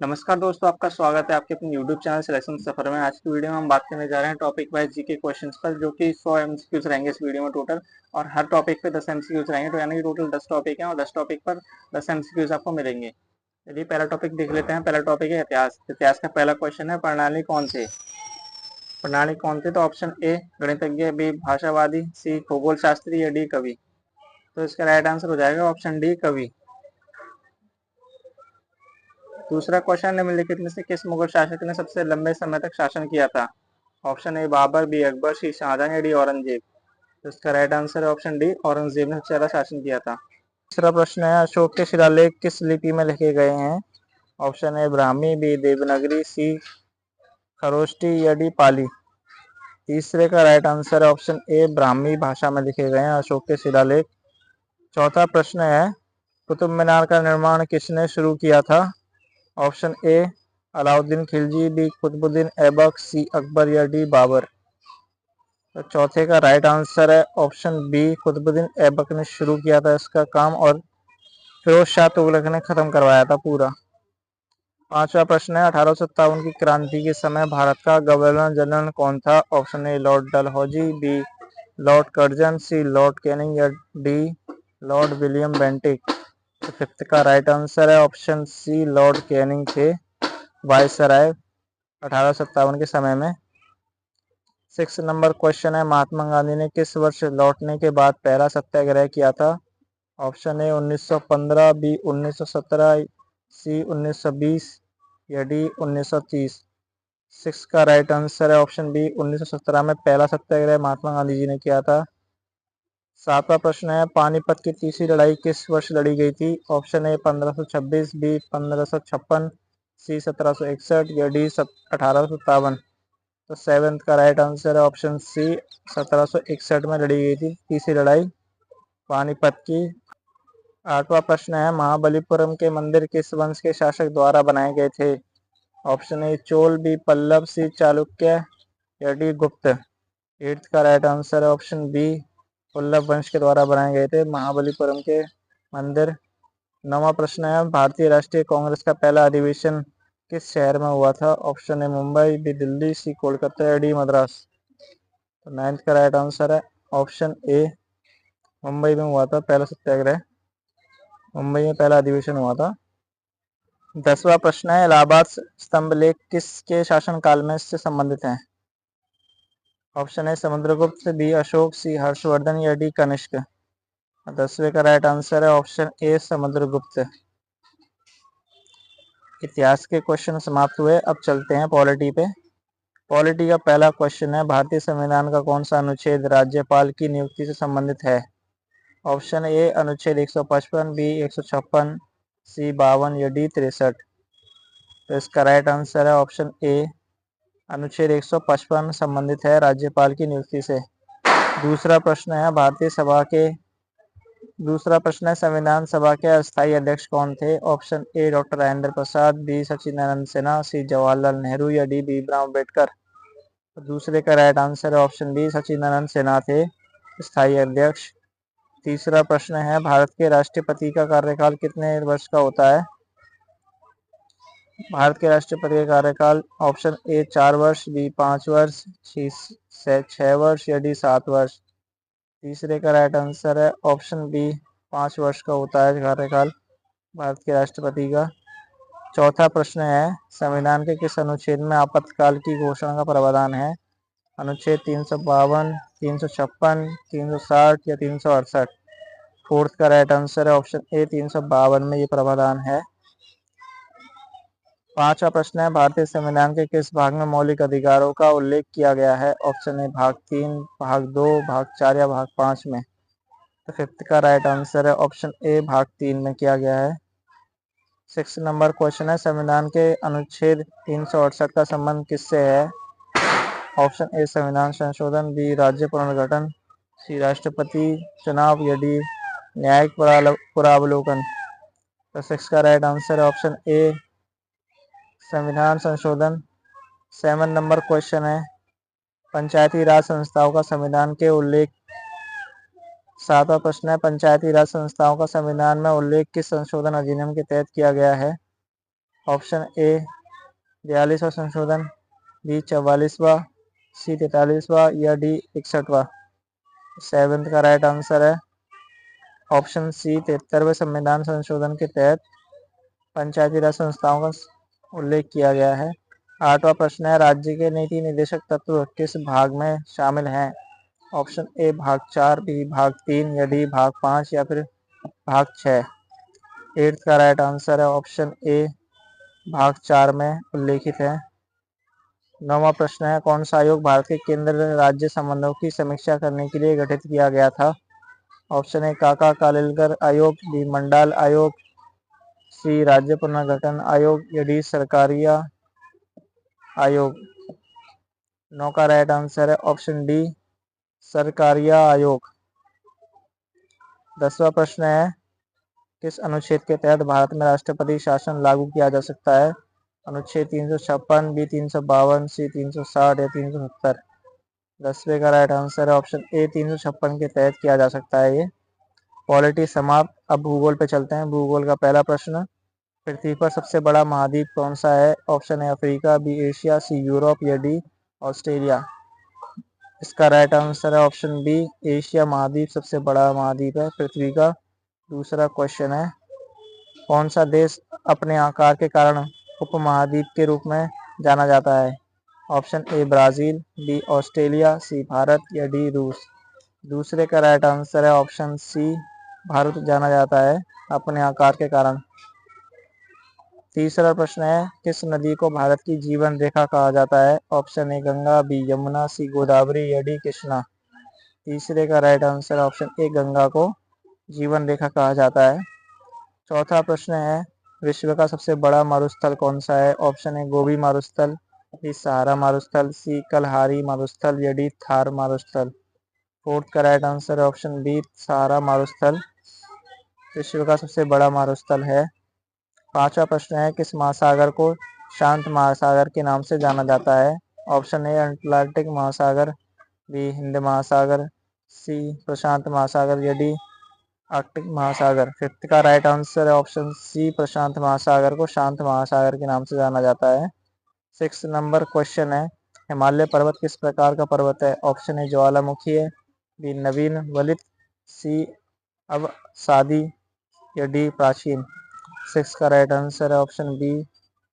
नमस्कार दोस्तों, आपका स्वागत है आपके अपने यूट्यूब चैनल सिलेक्शन सफर में। आज की वीडियो में हम बात करने जा रहे हैं टॉपिक वाइज जीके क्वेश्चंस पर, जो कि 100 एमसीक्यूज रहेंगे इस वीडियो में टोटल। और हर टॉपिक पे 10 एमसीक्यूज रहेंगे, तो यानी कि टोटल 10 टॉपिक हैं और 10 टॉपिक पर 10 एमसीक्यूज आपको मिलेंगे। चलिए पहला टॉपिक देख लेते हैं। पहला टॉपिक है इतिहास। इतिहास का पहला क्वेश्चन है, प्रणाली कौन थे? प्रणाली कौन थे? तो ऑप्शन ए गणितज्ञ, बी भाषावादी, सी खगोल शास्त्री या डी कवि। तो इसका राइट आंसर हो जाएगा ऑप्शन डी कवि। दूसरा क्वेश्चन, निम्नलिखित में से किस मुगल शासक ने सबसे लंबे समय तक शासन किया था? Option A Babar, B Akbar, C Shahjahan या डी औरंगजेब। तो इसका राइट आंसर है ऑप्शन डी, औरंगजेब ने सबसे ज्यादा शासन किया था। तीसरा प्रश्न है, अशोक के शिलालेख किस लिपि में लिखे गए हैं? Option A Brahmi, B Devanagari, C Kharosthi या डी पाली। तीसरे का राइट आंसर है ऑप्शन ए ब्राह्मी भाषा में लिखे गए हैं अशोक के शिलालेख। चौथा प्रश्न है, कुतुब मीनार का निर्माण किसने शुरू किया था? Option A Alauddin Khilji, B Qutbuddin Aibak, C Akbar या डी बाबर। तो चौथे का राइट आंसर है ऑप्शन बी, कुतुबुद्दीन ऐबक ने शुरू किया था इसका काम और फिरोज शाह तुगलक ने खत्म करवाया था पूरा। पांचवा प्रश्न है, 1857 की क्रांति के समय भारत का गवर्नर जनरल कौन था? Option A Lord Dalhousie, B Lord Curzon, C Lord Canning या डी लॉर्ड विलियम बेंटिक। तो फिफ्थ का राइट आंसर है ऑप्शन सी, लॉर्ड कैनिंग थे वायसराय 1857 के समय में। 6 नंबर क्वेश्चन है, महात्मा गांधी ने किस वर्ष लौटने के बाद पहला सत्याग्रह किया था? ऑप्शन ए 1915, बी 1917, सी 1920 या डी 1930। 6 का राइट आंसर है ऑप्शन बी, 1917 में पहला सत्याग्रह महात्मा गांधी जी ने किया था। 7वां प्रश्न है, पानीपत की तीसरी लड़ाई किस वर्ष लड़ी गई थी? ऑप्शन ए 1526, बी 1556, सी 1761 या डी 1857। तो 7th का राइट आंसर है ऑप्शन सी, 1761 में लड़ी गई थी तीसरी लड़ाई पानीपत की। 8वां प्रश्न है, महाबलीपुरम के मंदिर किस वंश के शासक द्वारा बनाए गए थे? Option A Chola, B Pallava, C Chalukya या डी गुप्त। 8th का राइट आंसर है ऑप्शन बी, पल्लव वंश के द्वारा बनाए गए थे महाबलीपुरम के मंदिर। 9वां प्रश्न है, भारतीय राष्ट्रीय कांग्रेस का पहला अधिवेशन किस शहर में हुआ था? Option A Mumbai, B Delhi, C Kolkata या डी मद्रास। तो 9th का राइट आंसर है ऑप्शन ए, मुंबई में हुआ था पहला सत्याग्रह, मुंबई में पहला अधिवेशन हुआ था। 10वां प्रश्न है, इलाहाबाद स्तंभ लेख किसके शासनकाल में इससे संबंधित है? Option A Samudragupta, B Ashoka, C Harshavardhana या डी कनिष्क। 10वें का राइट आंसर है ऑप्शन ए समुद्रगुप्त। इतिहास के क्वेश्चन समाप्त हुए, अब चलते हैं पॉलिटी पे। पॉलिटी का पहला क्वेश्चन है, भारतीय संविधान का कौन सा अनुच्छेद राज्यपाल की नियुक्ति से संबंधित है? ऑप्शन ए अनुच्छेद 155, बी 156, सी 52 या डी 63। तो इसका राइट आंसर है ऑप्शन ए, अनुच्छेद 155 संबंधित है राज्यपाल की नियुक्ति से। दूसरा प्रश्न है, संविधान सभा के अस्थायी अध्यक्ष कौन थे? Option A doctor Rajendra Prasad, B Sachchidanand Sinha, C Jawaharlal Nehru या डी भीमराव अम्बेडकर। दूसरे का राइट आंसर है ऑप्शन बी, सचिदानंद सिन्हा थे स्थायी अध्यक्ष। तीसरा प्रश्न है, भारत के राष्ट्रपति का कार्यकाल कितने वर्ष का होता है? भारत के राष्ट्रपति का कार्यकाल ऑप्शन ए 4 वर्ष, बी 5 वर्ष, 6 वर्ष या डी 7 वर्ष। तीसरे का राइट आंसर है ऑप्शन बी, 5 वर्ष का होता है कार्यकाल भारत के राष्ट्रपति का। चौथा प्रश्न है, संविधान के किस अनुच्छेद में आपातकाल की घोषणा का प्रावधान है? अनुच्छेद 352, 356, 360 या 368। फोर्थ का राइट आंसर है ऑप्शन ए, 352 में ये प्रावधान है। पांचवा प्रश्न है, भारतीय संविधान के किस भाग में मौलिक अधिकारों का उल्लेख किया गया है? ऑप्शन ए भाग 3, भाग 2, भाग 4 या भाग 5 में। तो फिफ्थ का राइट आंसर है ऑप्शन ए, भाग 3 में किया गया है। 6 नंबर क्वेश्चन है, संविधान के अनुच्छेद 368 का संबंध किससे है? ऑप्शन ए संविधान संशोधन, बी राज्य पुनर्गठन, सी राष्ट्रपति चुनाव या डी न्यायिक पुनरावलोकन। तो 6 का राइट आंसर है ऑप्शन ए, संविधान संशोधन। 7 नंबर क्वेश्चन है, पंचायती राज संस्थाओं का संविधान के उल्लेख। 7वां प्रश्न है, पंचायती राज संस्थाओं का संविधान में उल्लेख किस संशोधन अधिनियम के तहत किया गया है? ऑप्शन ए 42वां संशोधन, बी 44वां, सी 43वां या डी 61वां। 7th का राइट आंसर है ऑप्शन सी 73वें संविधान संशोधन के तहत पंचायती राज संस्थाओं का उल्लेख किया गया है। 8वां प्रश्न है राज्य के नीति निर्देशक तत्व किस भाग में शामिल हैं। ऑप्शन ए भाग 4, बी भाग 3 या डी भाग 5 या फिर भाग 6। 8th का राइट आंसर है ऑप्शन ए भाग 4 में उल्लेखित है। 9वां प्रश्न है कौन सा आयोग भारत के केंद्र राज्य संबंधों की समीक्षा करने के लिए गठित किया गया था। ऑप्शन ए काका कालेलकर आयोग, बी मंडाल आयोग, सी राज्य पुनर्गठन आयोग या डी सरकारिया आयोग। 9 का राइट आंसर है ऑप्शन डी सरकारिया आयोग। 10वां प्रश्न है किस अनुच्छेद के तहत भारत में राष्ट्रपति शासन लागू किया जा सकता है। अनुच्छेद 356, बी 352, सी 360 या 370। 10वें का राइट आंसर है ऑप्शन ए 356 के तहत किया जा सकता है ये। पॉलिटी समाप्त। अब भूगोल पे चलते हैं। भूगोल का पहला प्रश्न पृथ्वी पर सबसे बड़ा महाद्वीप कौन सा है। Option A Africa, B Asia, C Europe या डी ऑस्ट्रेलिया। इसका राइट आंसर है ऑप्शन बी एशिया महाद्वीप सबसे बड़ा महाद्वीप है पृथ्वी का। दूसरा क्वेश्चन है कौन सा देश अपने आकार के कारण उपमहाद्वीप के रूप में जाना जाता है। Option A Brazil, B Australia, C Bharat या डी रूस। दूसरे का राइट आंसर है ऑप्शन सी भारत जाना जाता है अपने आकार के कारण। तीसरा प्रश्न है किस नदी को भारत की जीवन रेखा कहा जाता है। Option A Ganga, B Yamuna, C Godavari या डी कृष्णा। तीसरे का right answer option A Ganga को जीवन रेखा कहा जाता है। चौथा प्रश्न है विश्व का सबसे बड़ा मारुस्थल कौन सा है। ऑप्शन ए गोबी मारुस्थल, बी सहारा मारुस्थल, सी कलहारी मारुस्थल या डी थार मारुस्थल। फोर्थ का राइट आंसर ऑप्शन बी सहारा मारुस्थल विश्व का सबसे बड़ा मारुस्थल है। पांचवा प्रश्न है किस महासागर को शांत महासागर के नाम से जाना जाता है। ऑप्शन ए अटलांटिक महासागर, बी हिंद महासागर, सी प्रशांत महासागर या डी आर्कटिक महासागर। फिफ्थ का राइट आंसर है ऑप्शन सी प्रशांत महासागर को शांत महासागर के नाम से जाना जाता है। 6 नंबर क्वेश्चन है हिमालय पर्वत किस प्रकार का पर्वत है। ऑप्शन ए ज्वालामुखी है, बी नवीन वलित, सी अवसादी या डी प्राचीन। 6 का राइट आंसर है ऑप्शन बी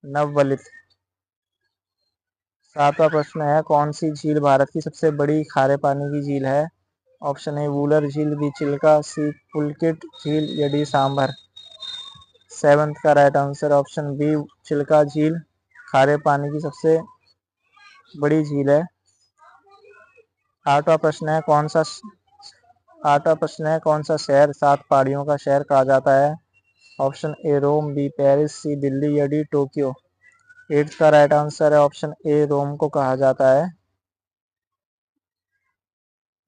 नववलित। 7वां प्रश्न है कौन सी झील भारत की सबसे बड़ी खारे पानी की झील है। ऑप्शन ए वूलर झील, बी चिल्का, सी पुलकित झील या डी सांभर। 7th का right answer option B Chilika झील खारे पानी की सबसे बड़ी झील है। आठवां प्रश्न है कौन सा शहर 7 पहाड़ियों का शहर कहा जाता है। Option A Rome, B Paris, C Delhi या डी टोक्यो। 8th का राइट आंसर है ऑप्शन ए रोम को कहा जाता है।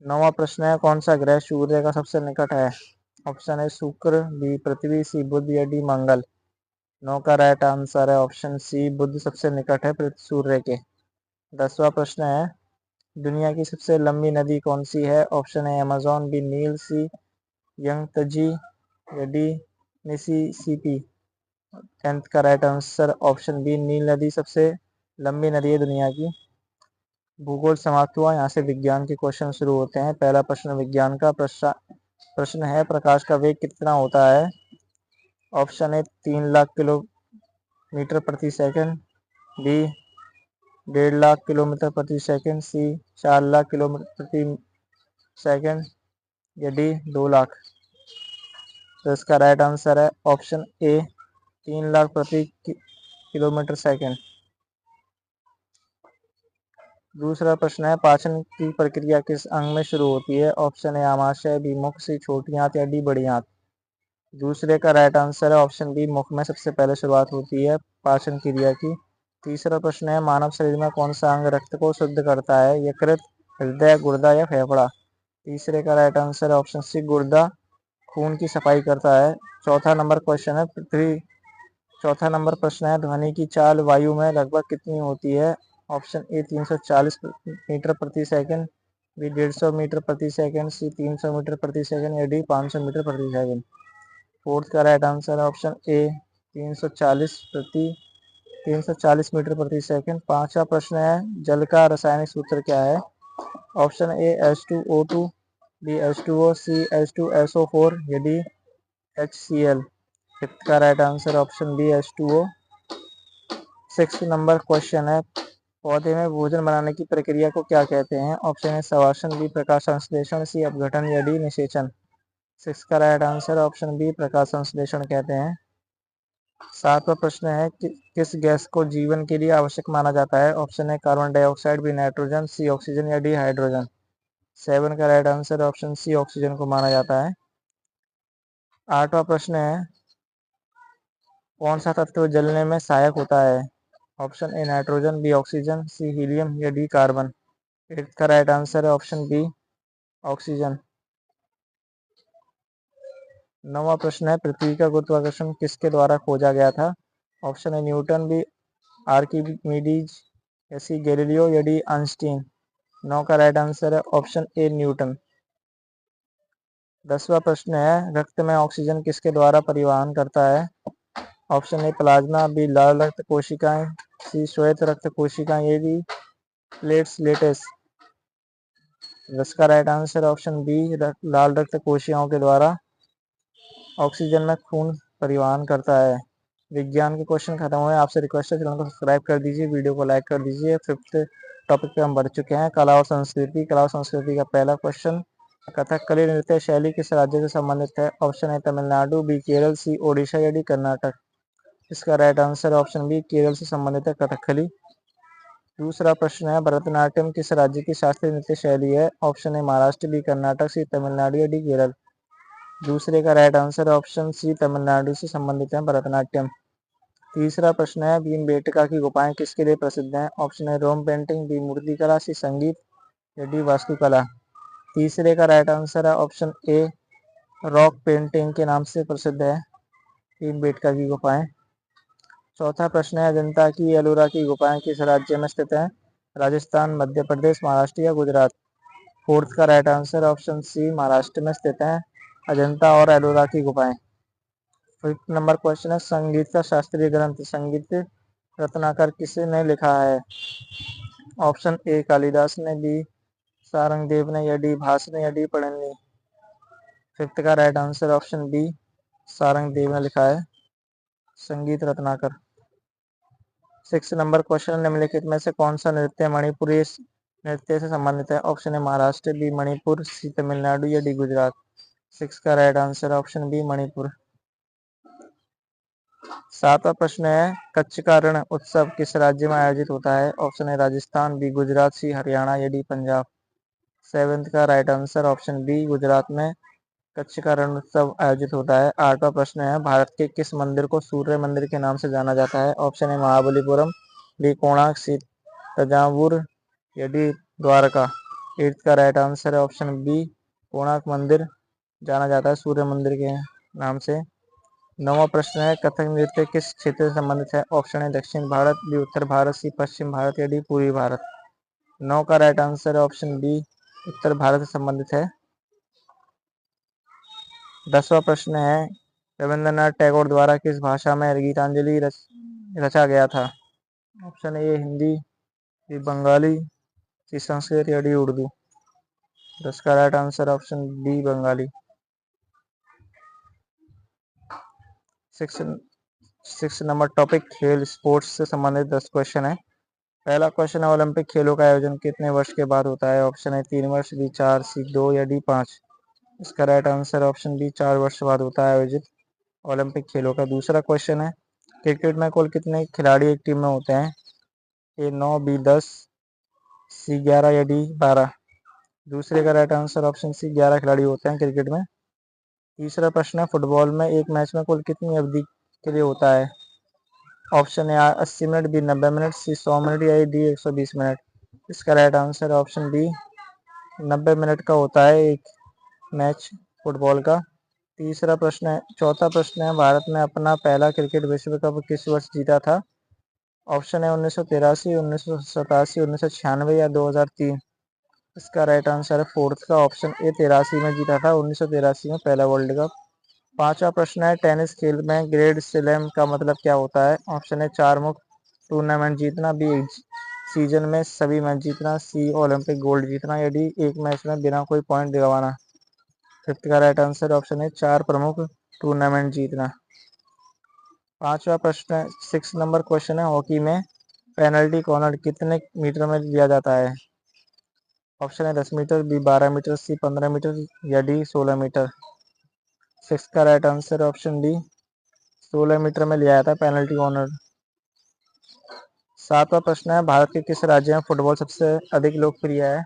9वां प्रश्न है कौन सा ग्रह सूर्य का सबसे निकट है। ऑप्शन ए शुक्र, बी पृथ्वी, सी बुध या डी मंगल। 9 का राइट आंसर है ऑप्शन सी बुध सबसे निकट है सूर्य के। 10वां प्रश्न है दुनिया की सबसे लंबी नदी कौन सी है। ऑप्शन ए अमेजोन, बी नील, सी यंगत्जी या डी मिसिसिपी। 10th का right answer option B Neil नदी सबसे लंबी नदी है दुनिया की। भूगोल समाप्त हुआ। यहाँ से विज्ञान के क्वेश्चन शुरू होते हैं। पहला प्रश्न विज्ञान का प्रश्न है प्रकाश का वेग कितना होता है। ऑप्शन ए 3 लाख किलोमीटर प्रति सेकंड, बी 1.5 लाख किलोमीटर प्रति सेकंड, सी 4 लाख किलोमीटर प्रति सेकंड या डी 2 लाख। तो इसका राइट आंसर है ऑप्शन ए 3 लाख प्रति किलोमीटर सेकंड। दूसरा प्रश्न है पाचन की प्रक्रिया किस अंग में शुरू होती है। ऑप्शन ए आमाशय, बी मुख, सी छोटी आंत या डी बड़ी आंत। दूसरे का राइट आंसर है ऑप्शन बी मुख में सबसे पहले शुरुआत होती है पाचन क्रिया की। तीसरा प्रश्न है मानव शरीर में कौन सा अंग रक्त को शुद्ध करता है। यकृत, हृदय, गुर्दा या फेफड़ा। तीसरे का राइट आंसर है ऑप्शन सी गुर्दा खून की सफाई करता है। चौथा नंबर प्रश्न है ध्वनि की चाल वायु में लगभग कितनी होती है। ऑप्शन ए 340 मीटर प्रति सेकंड, बी 150 मीटर प्रति सेकंड, सी 300 मीटर प्रति सेकंड या डी 500 मीटर प्रति सेकंड। फोर्थ का राइट आंसर है ऑप्शन ए 340 प्रति 340 मीटर प्रति सेकंड। 5वां प्रश्न है जल का रासायनिक सूत्र क्या है? ऑप्शन ए H2O2, B H2O, C H2SO4 या डी HCl। फिफ्थ का right answer option B H2O। 6 number question है पौधे में भोजन बनाने की प्रक्रिया को क्या कहते हैं? ऑप्शन है श्वसन, बी प्रकाश संश्लेषण, सी अपघटन या डी निषेचन। 6 का राइट आंसर ऑप्शन बी प्रकाश संश्लेषण कहते हैं। 7वां प्रश्न है किस गैस को जीवन के लिए आवश्यक माना जाता है? ऑप्शन है carbon dioxide, B nitrogen, C oxygen या डी हाइड्रोजन। 7 का right answer option C oxygen को माना जाता है। 8वां प्रश्न है कौन सा तत्व जलने में सहायक होता है? Option A nitrogen, B oxygen, C helium या डी कार्बन। 8 का राइट आंसर है ऑप्शन बी ऑक्सीजन। 9वां प्रश्न है पृथ्वी का गुरुत्वाकर्षण किसके द्वारा खोजा गया था? ऑप्शन है न्यूटन, बी आर्किमिडीज या सी गैलीलियो या डी आइंस्टीन। 9 का राइट आंसर है ऑप्शन ए न्यूटन। 10वां प्रश्न है रक्त में ऑक्सीजन किसके द्वारा परिवहन करता है? ऑप्शन ए प्लाज्मा, बी लाल रक्त कोशिकाएं, सी श्वेत रक्त कोशिकाएं या डी प्लेटलेट्स। 10 का राइट आंसर ऑप्शन बी लाल रक्त कोशिकाओं के द्वारा ऑक्सीजन में खून परिवहन करता है। विज्ञान के क्वेश्चन खत्म हुए। आपसे रिक्वेस्ट है चैनल को सब्सक्राइब कर दीजिए, वीडियो को लाइक कर दीजिए। 5th टॉपिक पे हम बढ़ चुके हैं कला और संस्कृति। कला और संस्कृति का पहला क्वेश्चन कथकली नृत्य शैली किस राज्य से संबंधित है? ऑप्शन है तमिलनाडु, बी केरल, सी ओडिशा या डी कर्नाटक। इसका right answer option B Kerala से संबंधित है कथकली। दूसरा प्रश्न है भरतनाट्यम किस राज्य की शास्त्रीय नृत्य शैली है? ऑप्शन है महाराष्ट्र, बी कर्नाटक, सी तमिलनाडु या डी केरल। दूसरे का right answer option C Tamil Nadu से संबंधित है भरतनाट्यम। तीसरा प्रश्न है भीमबेटका की गुफाएं किसके लिए प्रसिद्ध हैं? ऑप्शन है रोम पेंटिंग, बी मूर्तिकला, सी संगीत या डी वास्तुकला। तीसरे का राइट आंसर है ऑप्शन ए रॉक पेंटिंग के नाम से प्रसिद्ध है भीमबेटका की गुफाएं। चौथा प्रश्न है अजंता की एलोरा की गुफाएं किस राज्य में स्थित हैं? राजस्थान, मध्य प्रदेश, महाराष्ट्र या गुजरात। फोर्थ का right answer option C Maharashtra में स्थित है अजंता और एलोरा की गुफाएं। 5th नंबर क्वेश्चन है संगीत का शास्त्रीय ग्रंथ संगीत रत्नाकर किसने लिखा है? ऑप्शन ए कालिदास ने, बी सारंगदेव ने या डी भास ने या डी पढ़नी। 5th का right answer option B Sarangdev ने लिखा है संगीत रत्नाकर। 6 नंबर क्वेश्चन निम्नलिखित में से कौन सा नृत्य मणिपुरी नृत्य से संबंधित है? ऑप्शन है महाराष्ट्र, बी मणिपुर, सी तमिलनाडु या डी गुजरात। 6 का right answer option B Manipur. 7वां प्रश्न है कच्छ का रण उत्सव किस राज्य में आयोजित होता है? ऑप्शन है राजस्थान, बी गुजरात, सी हरियाणा या डी पंजाब। 7th का right answer option B Gujarat में कच्छ का रण उत्सव आयोजित होता है। 8वां प्रश्न है भारत के किस मंदिर को सूर्य मंदिर के नाम से जाना जाता है? ऑप्शन है महाबलीपुरम, डी कोणार्क, सी तंजावुर या डी द्वारका। 8th का राइट आंसर है ऑप्शन बी कोणार्क मंदिर जाना जाता है सूर्य मंदिर के नाम से। 9वां प्रश्न है कथक नृत्य किस क्षेत्र से संबंधित है? ऑप्शन है दक्षिण भारत, बी उत्तर भारत, सी पश्चिम भारत या डी पूर्वी भारत। 9 का राइट आंसर है ऑप्शन बी उत्तर भारत से संबंधित है। 10वां प्रश्न है रविंद्रनाथ टैगोर द्वारा किस भाषा में गीतांजलि रचा गया था? Option A Hindi, B Bengali, C Sanskrit या डी उर्दू। 10 का right answer option B Bengali. 6 number topic खेल स्पोर्ट्स से संबंधित 10 क्वेश्चन है। पहला क्वेश्चन है ओलंपिक खेलों का आयोजन कितने वर्ष के बाद होता है? ऑप्शन है 3 वर्ष, बी 4, सी 2 या डी 5। इसका राइट आंसर ऑप्शन बी 4 वर्ष बाद होता है आयोजित ओलंपिक खेलों का। दूसरा क्वेश्चन है क्रिकेट में कुल कितने खिलाड़ी एक टीम में होते हैं? ए 9, बी 10, सी 11 या डी 12। दूसरे का राइट आंसर ऑप्शन सी 11 खिलाड़ी होते हैं क्रिकेट में। तीसरा प्रश्न है फुटबॉल में एक मैच में कुल कितनी अवधि के लिए होता है? ऑप्शन है 80 minute, B 90 minute, C 100 minute या डी 120 मिनट। इसका right answer option B 90 minute का होता है एक मैच फुटबॉल का। चौथा प्रश्न है भारत ने अपना पहला क्रिकेट विश्व कप किस वर्ष जीता था? ऑप्शन है 1983, 1987, 1996 या 2003। इसका राइट आंसर है फोर्थ का ऑप्शन ए 83 में जीता था 1983 में पहला वर्ल्ड कप। 5वां प्रश्न है टेनिस खेल में ग्रैंड स्लैम का मतलब क्या होता है? ऑप्शन है 4 मुख, टूर्नामेंट जीतना, बी सीजन में सभी मैच जीतना, सी ओलंपिक गोल्ड जीतना, या डी एक मैच में बिना कोई पॉइंट गंवाना। फिफ्थ का राइट आंसर ऑप्शन है 4 प्रमुख टूर्नामेंट जीतना। पांचवा प्रश्न, 6 नंबर क्वेश्चन है, हॉकी में पेनल्टी कॉर्नर कितने मीटर में लिया जाता है? ऑप्शन है 10 metre, B 12 metre, C 15 metre, या डी 16 मीटर। 6 का right answer option D 16 metre में लिया जाता है पेनल्टी कॉर्नर। सातवां प्रश्न है, भारत के किस राज्य में फुटबॉल सबसे अधिक लोकप्रिय है?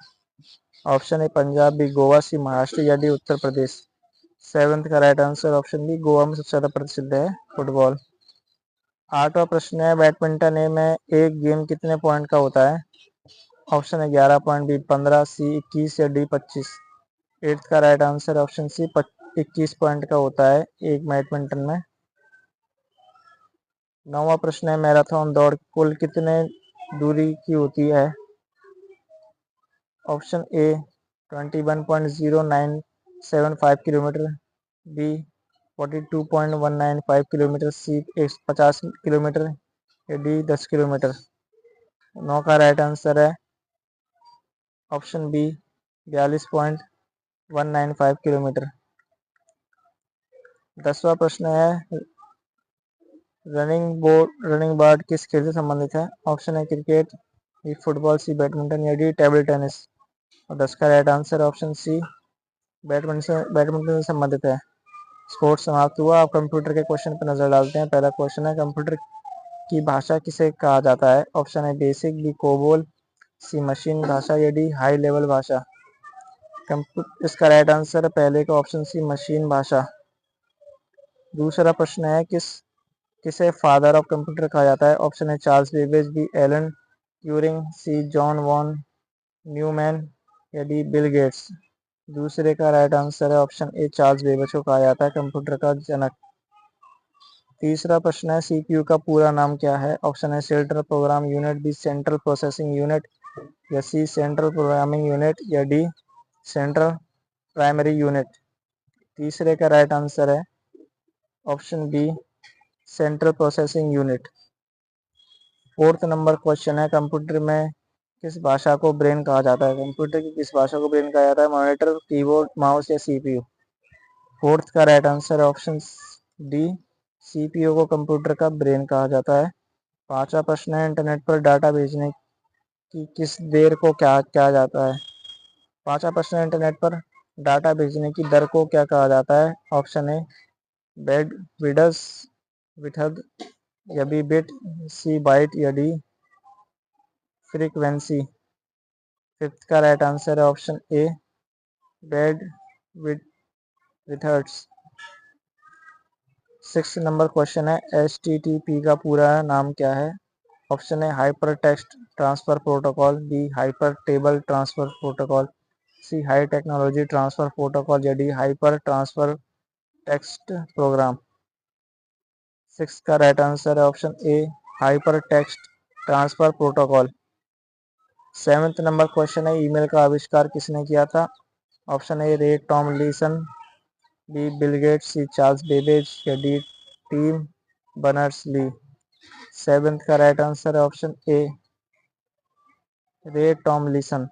Option A Punjab, B Goa, C Maharashtra, या डी उत्तर प्रदेश। 7th का right answer option B Goa में सबसे ज्यादा प्रसिद्ध है फुटबॉल। आठवां प्रश्न है, बैडमिंटन में एक गेम कितने पॉइंट का होता है? ऑप्शन है 11 पॉइंट, बी 15, सी 21, या डी 25। 8th का right answer option C 21 point का होता है एक बैडमिंटन में। नौवां प्रश्न है, मैराथन दौड़ कुल कितने दूरी की होती है? Option A 21.0975 kilometre, B 42.195 kilometre, C 50 kilometre, या डी 10 किलोमीटर। 9 का राइट आंसर है ऑप्शन बी 42.195 किलोमीटर। 10वां प्रश्न है, रनिंग बोर्ड किस खेल से संबंधित है? ऑप्शन है cricket, B football, C badminton, या डी टेबल टेनिस। और 10 का right answer option C badminton से संबंधित है। स्पोर्ट्स समाप्त हुआ। अब कंप्यूटर के क्वेश्चन पर नजर डालते हैं। पहला क्वेश्चन है, कंप्यूटर की भाषा किसे कहा जाता है? ऑप्शन है बेसिक, बी कोबोल, सी मशीन भाषा, या डी हाई लेवल भाषा। इसका राइट आंसर है पहले का ऑप्शन सी मशीन भाषा। दूसरा प्रश्न है, किसे फादर ऑफ कंप्यूटर कहा जाता है? ऑप्शन है Charles Babbage, B Alan Turing, C John von Neumann, या डी बिल गेट्स। दूसरे का राइट आंसर है ऑप्शन ए चार्ल्स बेबेज को कहा जाता है कंप्यूटर का जनक। तीसरा प्रश्न है, सीपीयू का पूरा नाम क्या है? ऑप्शन है central program unit, B central processing unit, या सी सेंट्रल प्रोग्रामिंग यूनिट, या डी सेंट्रल प्राइमरी यूनिट। तीसरे का राइट आंसर है option B central processing unit. Fourth number question है, कंप्यूटर में किस भाषा को ब्रेन कहा जाता है? कंप्यूटर की किस भाषा को ब्रेन कहा जाता है? मॉनिटर, कीबोर्ड, माउस, या सीपीयू। फोर्थ का राइट आंसर है ऑप्शन डी सीपीयू को कंप्यूटर का ब्रेन कहा जाता है। पांचवा प्रश्न है, इंटरनेट पर डाटा भेजने की किस देर को क्या कहा जाता है? पांचवा प्रश्न है, इंटरनेट पर डाटा भेजने की दर को क्या कहा जाता है? ऑप्शन ए बेड विड्थ, या बी बिट, सी बाइट, या डी फ्रीक्वेंसी। फिफ्थ का राइट आंसर है option A bandwidth. 6 number question है, HTTP का पूरा नाम क्या है? ऑप्शन है hyper text transfer protocol, B hyper table transfer protocol, C high technology transfer protocol, या D hyper transfer text program. 6 का राइट आंसर है option A hyper text transfer protocol. 7th number question है, email का आविष्कार किसने किया था? Option A Ray Tomlinson, B Bill Gates, C Charles Babbage, या डी टिम बर्नर्स-ली। 7th का राइट आंसर है ऑप्शन ए रे टॉमलिंसन।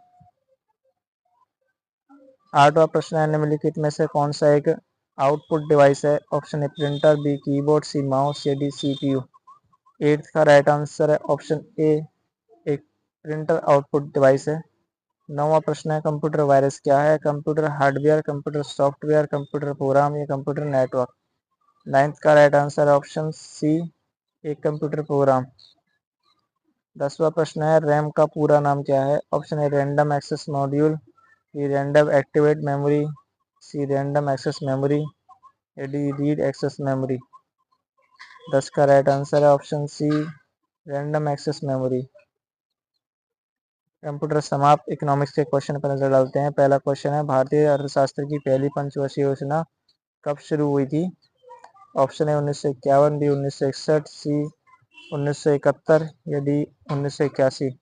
8वां प्रश्न है, निम्नलिखित में से कौन सा एक आउटपुट डिवाइस है? Option A printer, B keyboard, C mouse, या डी सीपीयू। 8th का राइट आंसर है ऑप्शन ए एक प्रिंटर आउटपुट डिवाइस है। 9वां प्रश्न है, कंप्यूटर वायरस क्या है? Computer hardware, computer software, computer program, या कंप्यूटर नेटवर्क। 9th का राइट आंसर है ऑप्शन सी एक कंप्यूटर प्रोग्राम। 10वां प्रश्न है, रैम का पूरा नाम क्या है? Option A random access module, B random activate memory, C random access memory, या डी रीड एक्सेस मेमोरी। 10 का राइट आंसर है option C random access memory. Computer समाप्त। इकोनॉमिक्स के क्वेश्चन पर नजर डालते हैं। पहला क्वेश्चन है, भारतीय अर्थशास्त्र की पहली पंचवर्षीय योजना कब शुरू हुई थी? ऑप्शन है 1951, बी 1961, सी 1971, या डी 1981।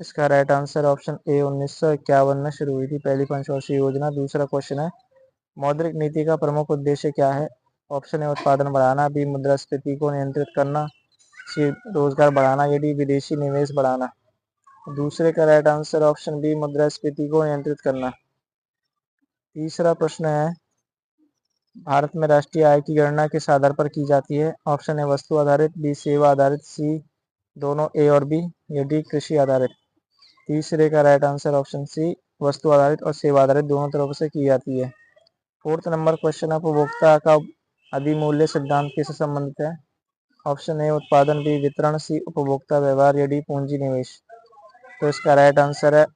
इसका राइट आंसर ऑप्शन ए 1951 में शुरू हुई थी पहली पंचवर्षीय योजना। दूसरा क्वेश्चन है, मौद्रिक नीति का प्रमुख उद्देश्य क्या है? ऑप्शन ए उत्पादन बढ़ाना, बी मुद्रास्फीति को नियंत्रित करना, सी रोजगार बढ़ाना, ये डी विदेशी निवेश बढ़ाना। दूसरे का राइट आंसर ऑप्शन बी मुद्रास्फीति को नियंत्रित करना। तीसरा प्रश्न है, भारत में राष्ट्रीय आय की गणना किस आधार पर की जाती है? ऑप्शन ए वस्तु आधारित, बी सेवा आधारित, सी दोनों ए और बी, या डी कृषि आधारित। तीसरे का राइट आंसर ऑप्शन सी वस्तु आधारित और सेवा आधारित दोनों तरफ से की जाती है। फोर्थ नंबर क्वेश्चन, उपभोक्ता का अधिमूल्य सिद्धांत किससे संबंधित है? ऑप्शन ए उत्पादन, बी वितरण, सी उपभोक्ता व्यवहार, या डी पूंजी निवेश। तो इसका राइट आंसर है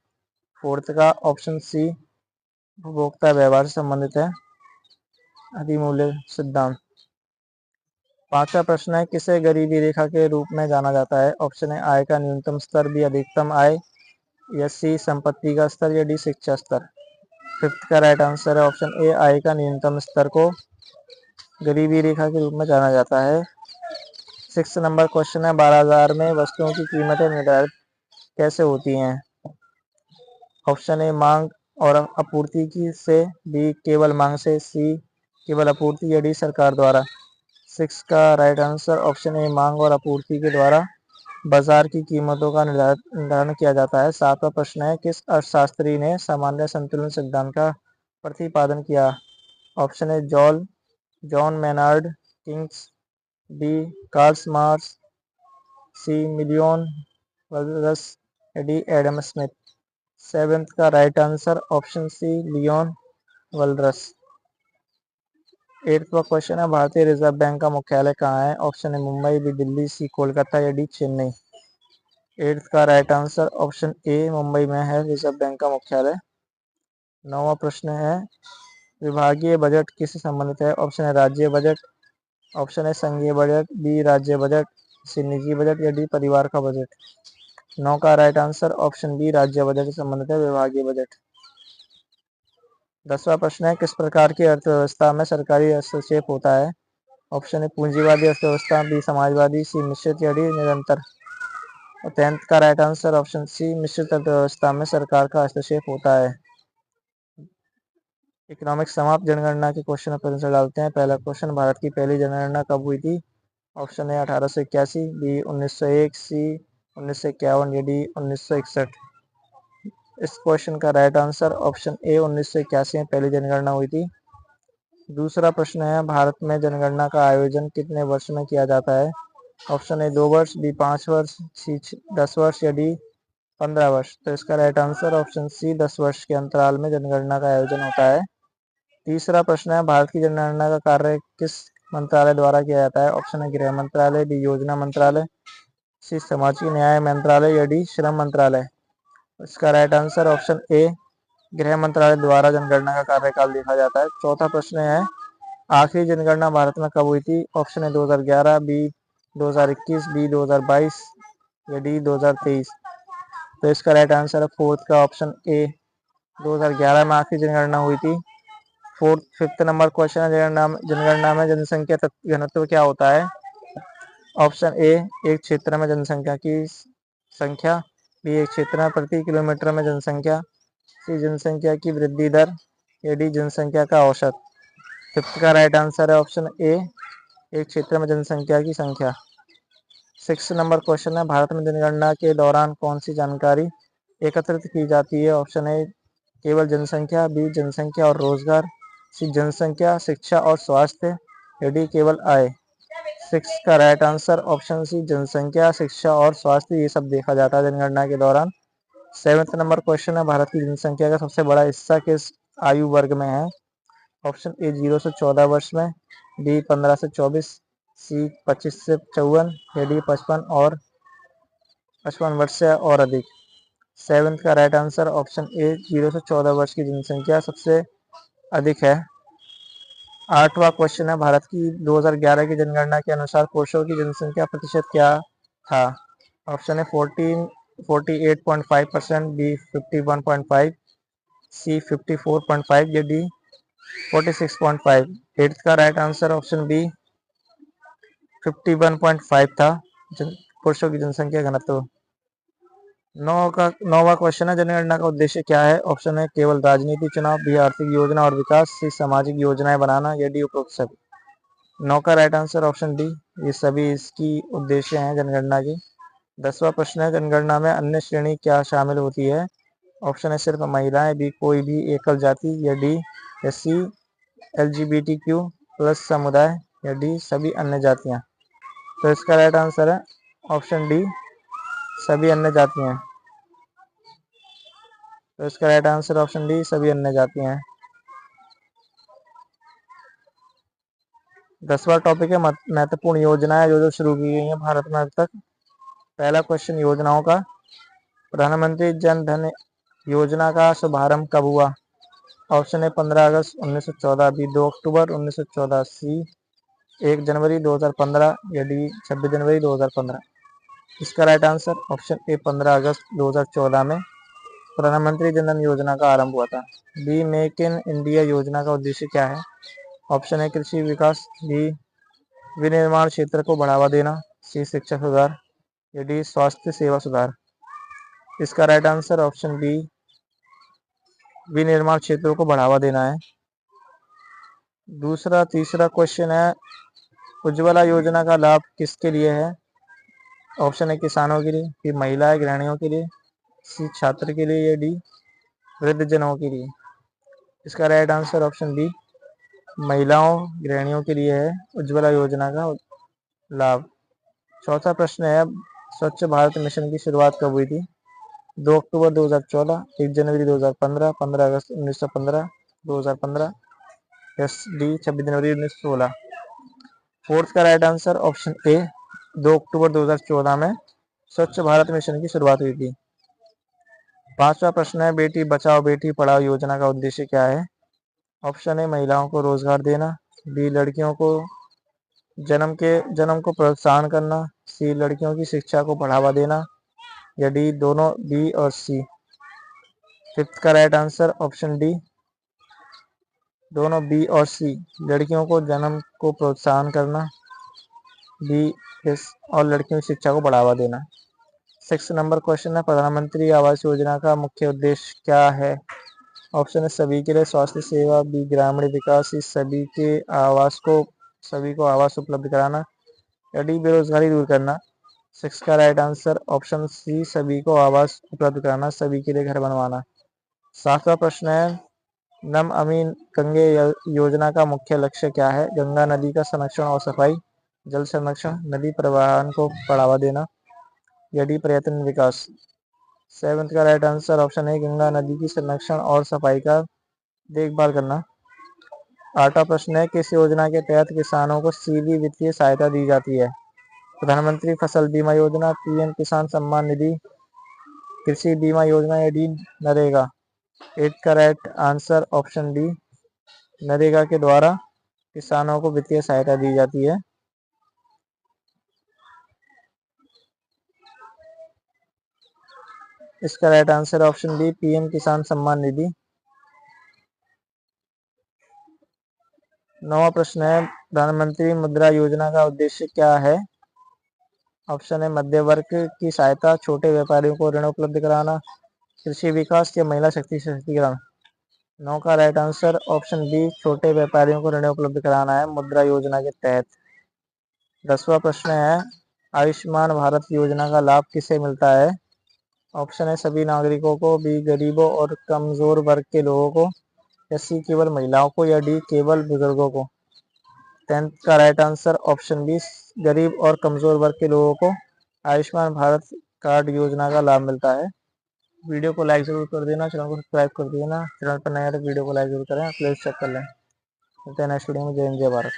फोर्थ का ऑप्शन सी उपभोक्ता व्यवहार से संबंधित है अधिमूल्य सिद्धांत। पांचवा प्रश्न है, किसे गरीबी रेखा के रूप में जाना जाता है? ऑप्शन ए आय का न्यूनतम स्तर, बी अधिकतम आय, या सी संपत्ति का स्तर, या डी शिक्षा स्तर। फिफ्थ का राइट आंसर है ऑप्शन ए आय का न्यूनतम स्तर को गरीबी रेखा के रूप में जाना जाता है। सिक्स नंबर क्वेश्चन है, बाजार में वस्तुओं की कीमतें निर्धारित कैसे होती हैं? ऑप्शन ए मांग और आपूर्ति की से, बी केवल मांग से, सी केवल आपूर्ति, या डी सरकार द्वारा। सिक्स का राइट आंसर ऑप्शन ए मांग और आपूर्ति के द्वारा बाजार की कीमतों का निर्धारण किया जाता है। सातवां प्रश्न है, किस अर्थशास्त्री ने सामान्य संतुलन सिद्धांत का प्रतिपादन किया? Option A John Maynard Keynes, B Karl Marx, C Leon Walras, D Adam Smith. Seventh का right answer option C Leon Walras. एट्थवा क्वेश्चन है, भारतीय रिजर्व बैंक का मुख्यालय कहाँ है? Option A Mumbai, B Delhi, C Kolkata, या डी चेन्नई। एट्थ का right answer option A Mumbai में है रिजर्व बैंक का मुख्यालय। नौवां प्रश्न है, विभागीय बजट किससे संबंधित है? ऑप्शन ए राज्य बजट, ऑप्शन ए संघीय बजट, बी राज्य बजट, सी निजी बजट, या डी परिवार का बजट। 9 का राइट आंसर ऑप्शन बी राज्य बजट से संबंधित है विभागीय बजट। 10वां प्रश्न है, किस प्रकार की अर्थव्यवस्था में सरकारी हस्तक्षेप होता है? ऑप्शन ए पूंजीवादी अर्थव्यवस्था, बी समाजवादी, सी मिश्रित, या डी निरंतर। और 10th का राइट आंसर ऑप्शन सी मिश्रित अर्थव्यवस्था में सरकार का हस्तक्षेप होता है। इकोनॉमिक्स समाप्त जनगणना के क्वेश्चन पर नजर डालते हैं। पहला क्वेश्चन, भारत की पहली जनगणना कब हुई थी? ऑप्शन ए 1881, बी 1901, सी 1951, या डी 1961। इस क्वेश्चन का राइट आंसर ऑप्शन ए 1981 में पहली जनगणना हुई थी। दूसरा प्रश्न है, भारत में जनगणना का आयोजन कितने वर्ष में किया जाता है? ऑप्शन ए 2 वर्ष, बी 5 वर्ष, सी 10 वर्ष, या डी 15 वर्ष। तो इसका राइट आंसर ऑप्शन सी 10 वर्ष के अंतराल में जनगणना का आयोजन होता है। तीसरा प्रश्न है, भारत की जनगणना का कार्य किस मंत्रालय द्वारा किया जाता है? ऑप्शन ए गृह मंत्रालय, बी योजना मंत्रालय, सी सामाजिक न्याय मंत्रालय, या डी श्रम मंत्रालय। इसका राइट आंसर ऑप्शन ए गृह मंत्रालय द्वारा जनगणना का कार्यकाल देखा जाता है। चौथा प्रश्न है, आखिरी जनगणना भारत में कब हुई थी? ऑप्शन ए 2011, बी 2021, बी 2022, या डी 2023। तो इसका राइट आंसर है फोर्थ का ऑप्शन ए 2011 में आखिरी जनगणना हुई थी। फिफ्थ नंबर क्वेश्चन है, जनगणना में जनसंख्या घनत्व क्या होता है? ऑप्शन ए एक क्षेत्र में जनसंख्या की संख्या, बी एक क्षेत्र में प्रति किलोमीटर में जनसंख्या, सी जनसंख्या की वृद्धि दर, या डी जनसंख्या का औसत। फिफ्थ का राइट आंसर है ऑप्शन ए एक क्षेत्र में जनसंख्या की संख्या। 6 नंबर क्वेश्चन है, भारत में जनगणना के दौरान कौन सी जानकारी एकत्रित की जाती है? ऑप्शन ए केवल जनसंख्या, बी जनसंख्या और रोजगार, सी जनसंख्या, शिक्षा और स्वास्थ्य, या डी केवल आय। 6 का राइट आंसर ऑप्शन सी जनसंख्या, शिक्षा और स्वास्थ्य ये सब देखा जाता है जनगणना के दौरान। 7th नंबर क्वेश्चन है, भारत की जनसंख्या का सबसे बड़ा हिस्सा किस आयु वर्ग में है? ऑप्शन ए 0 से 14 वर्ष में, बी 15 से 24, सी 25 से 54, या डी 55 वर्ष से और अधिक। 7th का राइट आंसर ऑप्शन ए 0 से 14 वर्ष की जनसंख्या सबसे अधिक है। 8वां क्वेश्चन है, भारत की 2011 की जनगणना के अनुसार पुरुषों की जनसंख्या प्रतिशत क्या था? ऑप्शन है 48.5%, बी 51.5, सी 54.5, या डी 46.5। 8th का राइट आंसर ऑप्शन बी 51.5 था पुरुषों की जनसंख्या घनत्व। 9वां क्वेश्चन है, जनगणना का उद्देश्य क्या है? ऑप्शन है केवल राजनीति चुनाव, बी आर्थिक योजना और विकास, सी सामाजिक योजनाएं बनाना, या डी उपरोक्त सभी। 9 का राइट आंसर ऑप्शन डी ये सभी इसकी उद्देश्य हैं जनगणना की। 10वां प्रश्न है, जनगणना में अन्य श्रेणी क्या शामिल होती है? ऑप्शन है सिर्फ महिलाएं, बी कोई भी एकल जाति, या डी एससी LGBTQ प्लस समुदाय, या डी सभी अन्य जातियां। तो इसका राइट आंसर है ऑप्शन डी, सभी अन्य जातियां। तो इसका राइट आंसर ऑप्शन डी, सभी अन्य जातियां है। 10वां टॉपिक है महत्वपूर्ण योजनाएं जो शुरू की गई हैं भारत में अब तक। पहला क्वेश्चन योजनाओं का, प्रधानमंत्री जन धन योजना का शुभारंभ कब हुआ? ऑप्शन है 15 अगस्त 1914, बी 2 अक्टूबर 1914, सी 1 जनवरी 2015, या डी 26 जनवरी 2015। इसका राइट आंसर ऑप्शन ए 15 अगस्त 2014 में प्रधानमंत्री जन धन योजना का आरंभ हुआ था। बी मेक इन इंडिया योजना का उद्देश्य क्या है? ऑप्शन है कृषि विकास, बी विनिर्माण क्षेत्र को बढ़ावा देना, सी शिक्षा सुधार, या डी स्वास्थ्य सेवा सुधार। इसका राइट आंसर ऑप्शन बी विनिर्माण क्षेत्रों को बढ़ावा देना है। तीसरा क्वेश्चन है, उज्ज्वला योजना का लाभ किसके लिए है? ऑप्शन है किसानों के लिए, बी महिला गृहिणियों के लिए, सी छात्र के लिए, या डी वृद्धजनों के लिए। इसका राइट आंसर ऑप्शन बी महिलाओं गृहिणियों के लिए है उज्ज्वला योजना का लाभ। चौथा प्रश्न है, स्वच्छ भारत मिशन की शुरुआत कब हुई थी? 2 अक्टूबर 2014, 1 जनवरी 2015, 15 अगस्त 1915, 2015, एस डी 26 जनवरी 1916। फोर्थ का राइट आंसर ऑप्शन ए 2 अक्टूबर 2014 में स्वच्छ भारत मिशन की शुरुआत हुई थी। 5वां प्रश्न है, बेटी बचाओ बेटी पढ़ाओ योजना का उद्देश्य क्या है? ऑप्शन ए महिलाओं को रोजगार देना, बी लड़कियों को जन्म को प्रोत्साहन करना, सी लड़कियों की शिक्षा को बढ़ावा देना, या डी दोनों बी और सी। फिफ्थ का राइट आंसर ऑप्शन डी दोनों बी और सी, लड़कियों को जन्म को प्रोत्साहन करना, बी और लड़कियों की शिक्षा को बढ़ावा देना। 6 नंबर क्वेश्चन है, प्रधानमंत्री आवास योजना का मुख्य उद्देश्य क्या है? ऑप्शन है सभी के लिए स्वास्थ्य सेवा, बी ग्रामीण विकास, सी सभी को आवास उपलब्ध कराना, या डी बेरोजगारी दूर करना। 6 का राइट आंसर ऑप्शन सी सभी को आवास उपलब्ध कराना, सभी के लिए घर बनवाना। 7वां प्रश्न है, नम अमी गंगे योजना का मुख्य लक्ष्य क्या है? गंगा नदी का संरक्षण और सफाई, जल संरक्षण, नदी प्रवाहन को बढ़ावा देना, या डी पर्यटन विकास। 7th का राइट आंसर ऑप्शन है गंगा नदी की संरक्षण और सफाई का देखभाल करना। 8वां प्रश्न है, किस योजना के तहत किसानों को सीधी वित्तीय सहायता दी जाती है? प्रधानमंत्री फसल बीमा योजना, पीएम किसान सम्मान निधि, कृषि बीमा योजना, या डी नरेगा। 8 का right answer option D NREGA के द्वारा किसानों को वित्तीय सहायता दी जाती है। इसका right answer option D PM किसान सम्मान निधि। 9वां प्रश्न है, प्रधानमंत्री मुद्रा योजना का उद्देश्य क्या है? ऑप्शन है मध्य वर्ग की सहायता, छोटे व्यापारियों को ऋण उपलब्ध कराना, कृषि विकास, या महिला शक्ति सशक्तिकरण। 9 का राइट आंसर ऑप्शन बी छोटे व्यापारियों को ऋण उपलब्ध कराना है मुद्रा योजना के तहत। 10वां प्रश्न है, आयुष्मान भारत योजना का लाभ किसे मिलता है? ऑप्शन है सभी नागरिकों को, बी गरीबों और कमजोर वर्ग के लोगों को, या सी केवल महिलाओं को, या डी केवल बुजुर्गों को। 10th का राइट आंसर ऑप्शन बी गरीब और कमजोर वर्ग के लोगों को आयुष्मान भारत कार्ड योजना का लाभ मिलता है। वीडियो को लाइक जरूर कर देना, चैनल को सब्सक्राइब कर देना, चैनल पर नया तो वीडियो को लाइक जरूर करें, प्लीज चेक कर लें। मिलते हैं नेक्स्ट वीडियो में। जय हिंद जय भारत।